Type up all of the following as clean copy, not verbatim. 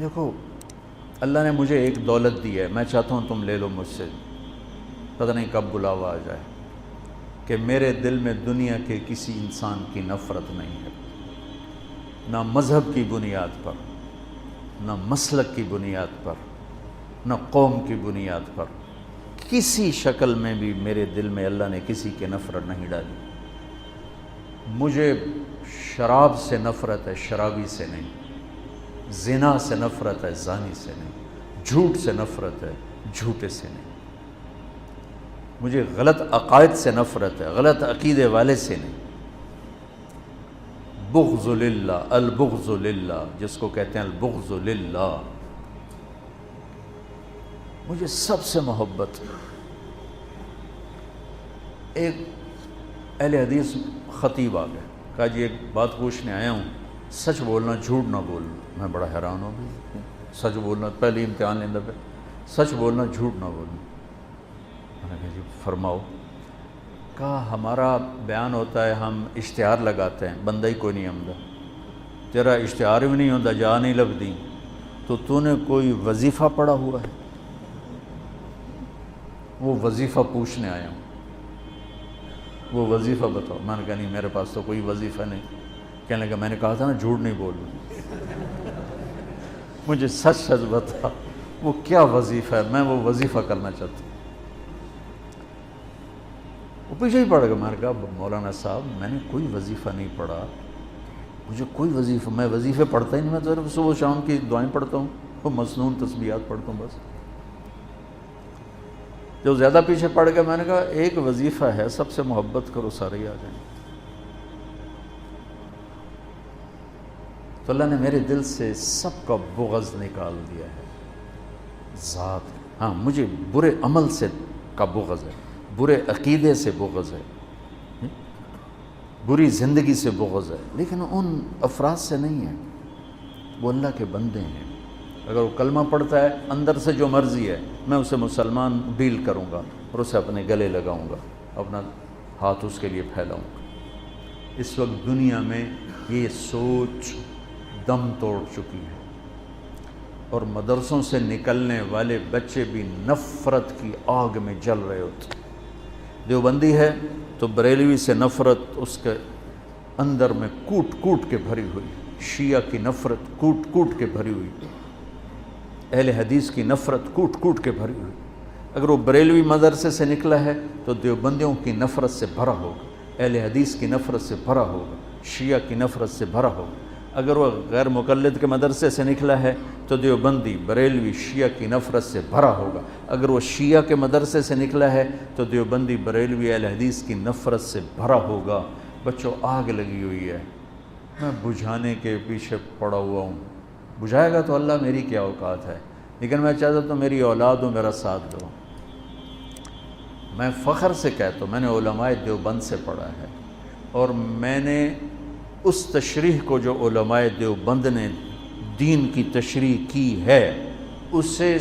دیکھو اللہ نے مجھے ایک دولت دی ہے، میں چاہتا ہوں تم لے لو مجھ سے، پتہ نہیں کب بلاوا آ جائے، کہ میرے دل میں دنیا کے کسی انسان کی نفرت نہیں ہے، نہ مذہب کی بنیاد پر، نہ مسلک کی بنیاد پر، نہ قوم کی بنیاد پر، کسی شکل میں بھی میرے دل میں اللہ نے کسی کی نفرت نہیں ڈالی۔ مجھے شراب سے نفرت ہے، شرابی سے نہیں، زنا سے نفرت ہے، زانی سے نہیں، جھوٹ سے نفرت ہے، جھوٹے سے نہیں، مجھے غلط عقائد سے نفرت ہے، غلط عقیدے والے سے نہیں۔ بغض للہ، البغض للہ، جس کو کہتے ہیں البغض للہ، مجھے سب سے محبت۔ ایک اہل حدیث خطیب آ گئے، کہا جی ایک بات پوچھنے آیا ہوں، سچ بولنا جھوٹ نہ بولنا۔ میں بڑا حیران ہو گیا، سچ بولنا، پہلی امتحان لیندہ پہ سچ بولنا جھوٹ نہ بولنا۔ میں نے کہا جی فرماؤ۔ کہا ہمارا بیان ہوتا ہے، ہم اشتہار لگاتے ہیں، بندہ ہی کوئی نہیں آمدہ، تیرا اشتہار بھی نہیں ہوتا، جا نہیں لبدی، تو نے کوئی وظیفہ پڑھا ہوا ہے؟ وہ وظیفہ پوچھنے آیا ہوں، وہ وظیفہ بتاؤ۔ میں نے کہا نہیں میرے پاس تو کوئی وظیفہ نہیں۔ کہنے لگا میں نے کہا تھا نا جھوٹ نہیں بولنا، مجھے سچ سچ بتا وہ کیا وظیفہ ہے، میں وہ وظیفہ کرنا چاہتا ہوں۔ وہ پیچھے ہی پڑ گیا۔ میں نے کہا مولانا صاحب میں نے کوئی وظیفہ نہیں پڑھا، مجھے کوئی وظیفہ، میں وظیفے پڑھتا ہی نہیں، میں تو صرف صبح شام کی دعائیں پڑھتا ہوں، وہ مسنون تسبیحات پڑھتا ہوں بس۔ جو زیادہ پیچھے پڑ گیا میں نے کہا ایک وظیفہ ہے، سب سے محبت کرو سارے ہی آ جائیں۔ تو اللہ نے میرے دل سے سب کا بغض نکال دیا ہے۔ ذات، ہاں مجھے برے عمل سے کا بغض ہے، برے عقیدے سے بغض ہے، بری زندگی سے بغض ہے، لیکن ان افراد سے نہیں ہے۔ وہ اللہ کے بندے ہیں، اگر وہ کلمہ پڑھتا ہے اندر سے جو مرضی ہے، میں اسے مسلمان ڈیل کروں گا اور اسے اپنے گلے لگاؤں گا، اپنا ہاتھ اس کے لیے پھیلاؤں گا۔ اس وقت دنیا میں یہ سوچ دم توڑ چکی ہے، اور مدرسوں سے نکلنے والے بچے بھی نفرت کی آگ میں جل رہے ہوتے۔ دیوبندی ہے تو بریلوی سے نفرت اس کے اندر میں کوٹ کوٹ کے بھری ہوئی، شیعہ کی نفرت کوٹ کوٹ کے بھری ہوئی، اہل حدیث کی نفرت کوٹ کوٹ کے بھری ہوئی۔ اگر وہ بریلوی مدرسے سے نکلا ہے تو دیوبندیوں کی نفرت سے بھرا ہوگا، اہل حدیث کی نفرت سے بھرا ہوگا، شیعہ کی نفرت سے بھرا ہوگا۔ اگر وہ غیر مقلد کے مدرسے سے نکلا ہے تو دیوبندی بریلوی شیعہ کی نفرت سے بھرا ہوگا۔ اگر وہ شیعہ کے مدرسے سے نکلا ہے تو دیوبندی بریلوی اہل حدیث کی نفرت سے بھرا ہوگا۔ بچوں آگ لگی ہوئی ہے، میں بجھانے کے پیچھے پڑا ہوا ہوں، بجھائے گا تو اللہ، میری کیا اوقات ہے، لیکن میں چاہتا تو میری اولاد ہو میرا ساتھ دو۔ میں فخر سے کہتا ہوں میں نے علماء دیوبند سے پڑھا ہے، اور میں نے اس تشریح کو جو علماء دیوبند نے دین کی تشریح کی ہے اسے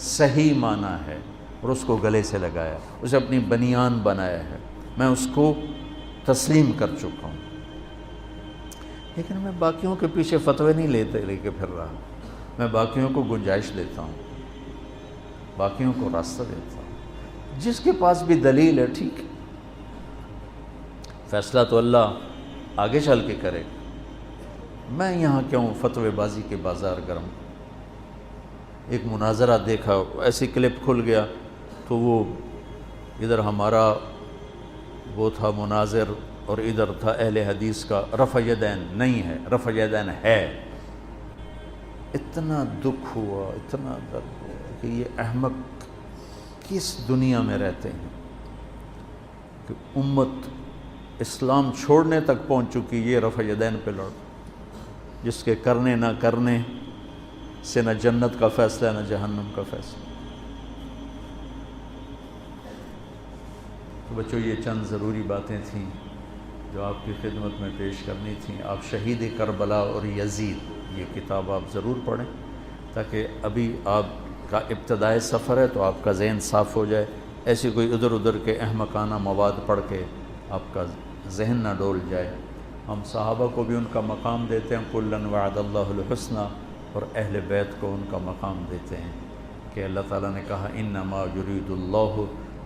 صحیح مانا ہے اور اس کو گلے سے لگایا، اسے اپنی بنیان بنایا ہے، میں اس کو تسلیم کر چکا ہوں۔ لیکن میں باقیوں کے پیچھے فتوے نہیں لے کے پھر رہا، میں باقیوں کو گنجائش دیتا ہوں، باقیوں کو راستہ دیتا ہوں، جس کے پاس بھی دلیل ہے ٹھیک ہے، فیصلہ تو اللہ آگے چل کے کرے، میں یہاں کیوں فتوے بازی کے بازار گرم۔ ایک مناظرہ دیکھا، ایسی کلپ کھل گیا تو وہ ادھر ہمارا وہ تھا مناظر اور ادھر تھا اہل حدیث کا رفع یدین نہیں ہے، رفع یدین ہے۔ اتنا دکھ ہوا، اتنا درد ہوا کہ یہ احمق کس دنیا میں رہتے ہیں کہ امت اسلام چھوڑنے تک پہنچ چکی، یہ رفع یدین پہ لڑ، جس کے کرنے نہ کرنے سے نہ جنت کا فیصلہ نہ جہنم کا فیصلہ۔ تو بچوں یہ چند ضروری باتیں تھیں جو آپ کی خدمت میں پیش کرنی تھیں۔ آپ شہید کربلا اور یزید یہ کتاب آپ ضرور پڑھیں، تاکہ ابھی آپ کا ابتدائی سفر ہے تو آپ کا ذہن صاف ہو جائے، ایسی کوئی ادھر ادھر کے احمقانہ مواد پڑھ کے آپ کا ذہن نہ ڈول جائے۔ ہم صحابہ کو بھی ان کا مقام دیتے ہیں، کُلًا وعد اللہ الحسنى، اور اہل بیت کو ان کا مقام دیتے ہیں کہ اللہ تعالیٰ نے کہا انما یرید اللہ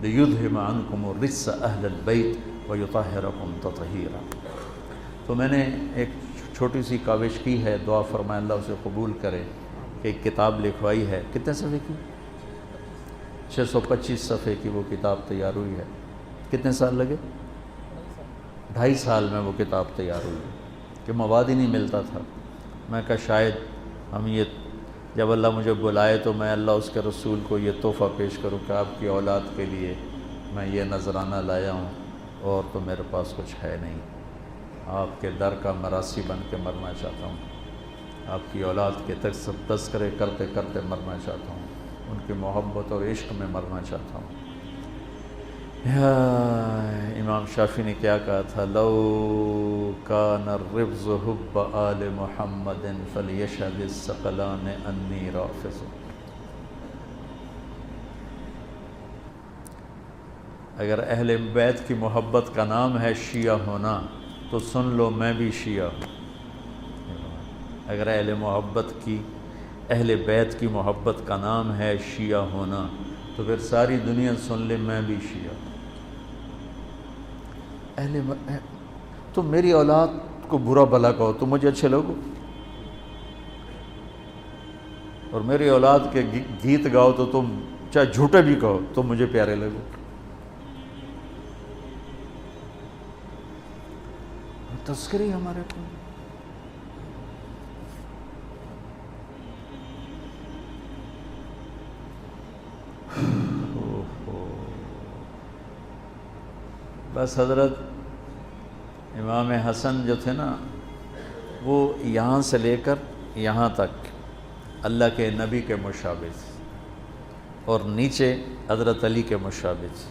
لیذھب عنکم الرجس اہل البیت ویطہرکم تطہیرا۔ تو میں نے ایک چھوٹی سی کاوش کی ہے، دعا فرمائے اللہ اسے قبول کرے، کہ ایک کتاب لکھوائی ہے۔ کتنے صفحے کی؟ 625 صفحے کی وہ کتاب تیار ہوئی ہے۔ کتنے سال لگے؟ 2.5 سال میں وہ کتاب تیار ہوئی ہے، کہ مواد ہی نہیں ملتا تھا۔ میں کہا شاید ہم یہ جب اللہ مجھے بلائے تو میں اللہ اس کے رسول کو یہ تحفہ پیش کروں کہ آپ کی اولاد کے لیے میں یہ نذرانہ لایا ہوں، اور تو میرے پاس کچھ ہے نہیں، آپ کے در کا مراسی بن کے مرنا چاہتا ہوں، آپ کی اولاد کے تذکرے کرتے کرتے مرنا چاہتا ہوں، ان کی محبت اور عشق میں مرنا چاہتا ہوں۔ امام شافعی نے کیا کہا تھا؟ لو کان الرفض حب آل محمد فلیشہد الثقلان انی رافض۔ اگر اہل بیت کی محبت کا نام ہے شیعہ ہونا تو سن لو میں بھی شیعہ ہوں۔ اگر اہل بیت کی محبت کا نام ہے شیعہ ہونا تو پھر ساری دنیا سن لے میں بھی شیعہ ہوں۔ تم میری اولاد کو برا بھلا کہو تو مجھے اچھے لوگو، اور میری اولاد کے گیت گاؤ تو تم چاہے جھوٹے بھی کہو تو مجھے پیارے لگو۔ تذکری ہمارے کو بس حضرت امام حسن جو تھے نا، وہ یہاں سے لے کر یہاں تک اللہ کے نبی کے مشابہ تھے، اور نیچے حضرت علی کے مشابہ تھے،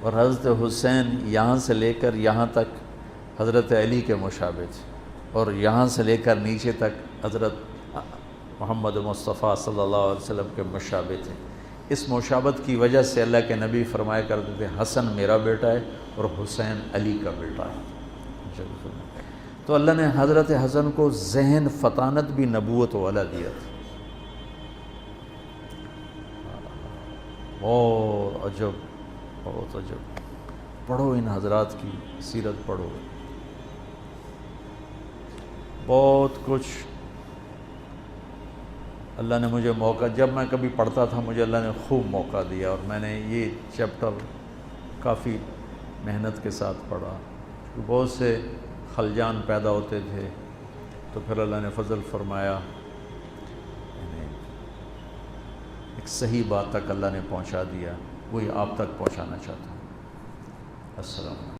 اور حضرت حسین یہاں سے لے کر یہاں تک حضرت علی کے مشابہ تھے، اور یہاں سے لے کر نیچے تک حضرت محمد مصطفیٰ صلی اللہ علیہ وسلم کے مشابہ تھے۔ اس مشابہت کی وجہ سے اللہ کے نبی فرمایا کرتے تھے حسن میرا بیٹا ہے اور حسین علی کا بیٹا ہے۔ تو اللہ نے حضرت حسن کو ذہن فطانت بھی نبوت والا دیا تھا۔ اور عجب، بہت عجب، پڑھو ان حضرات کی سیرت پڑھو، بہت کچھ اللہ نے مجھے موقع، جب میں کبھی پڑھتا تھا مجھے اللہ نے خوب موقع دیا، اور میں نے یہ چیپٹر کافی محنت کے ساتھ پڑھا، بہت سے خلجان پیدا ہوتے تھے، تو پھر اللہ نے فضل فرمایا، ایک صحیح بات تک اللہ نے پہنچا دیا، وہی آپ تک پہنچانا چاہتا ہوں۔ السلام علیکم۔